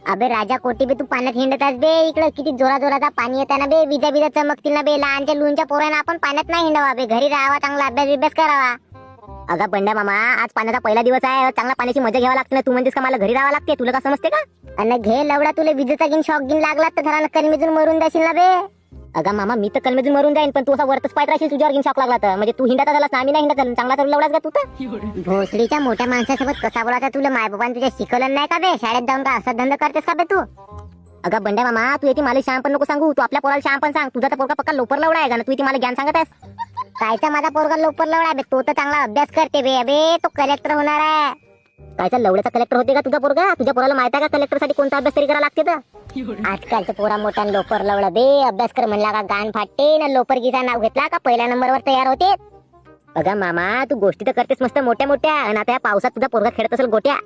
अबे राजा कोटी बे, तू पाण्यात हिंडतास बे. इकडे किती जोरा जोराचा पाणी येताना बे, विजा विजा चमकतील ना बे. लहानच्या लुनच्या पोरांना आपण पाण्यात नाही हिंडावा बे, घरी राहावा, चांगला अभ्यास करावा. अगं बंड्या मामा, आज पाण्याचा पहिला दिवस आहे, चांगला पाण्याची मजा घ्यावा लागते ना. तू म्हणतेस का मला घरी राहावं लागते? तुला का समजते का? आणि घे लवडा, तुला विजेचा गिन शॉक गिन लागला तर घराला कलमेजून मरून जाशील ना बे. अगं मामा, मी तर कलमेजून मरून जाईन, पण तू असा वरतच पायत राहशील तुझ्यावर गिन शॉक लागला तर. म्हणजे तू हिंडता झालास ना, आम्ही नाही हिंडत झालो. चांगला तर लवडाच का तू तर. भोसडीच्या मोठ्या माणसासोबत कसा बोलायचा तुला मायबापान तुझ्या शिकवलं नाही का बे? शाळेत जाऊन का असा धंदा करतेस का बे तू? अगं बंड्या मामा, तू येते मला शहाणपण नको सांगू. तू आपल्या पोराला शहाणपण सांग. तुझा तर पोरगा पक्का लोपर लवडा आहे का ना? तू इथे मला ज्ञान सांगत आहेस. कायचा माझा पोरगा लोपर लवडा बे? तो तर चांगला अभ्यास करते बे. अबे तो कलेक्टर होणार आहे. कायचा लवड्याचा कलेक्टर होते का तुझा पोरगा? तुझ्या पोराला माहिती आहे का कलेक्टर साठी कोणता अभ्यास तरी करावा लागते तर? आजकालचं पोरा मोठा लोपर लवडा बे. अभ्यास कर म्हणला का गाण फाटते ना. लोपर गीचा नाव घेतला का पहिल्या नंबरवर तयार होते. अगं मामा, तू गोष्टी तर करतेस मस्त मोठ्या मोठ्या, आणि आता या पावसात तुझा पोरगा खेळत असेल गोट्या.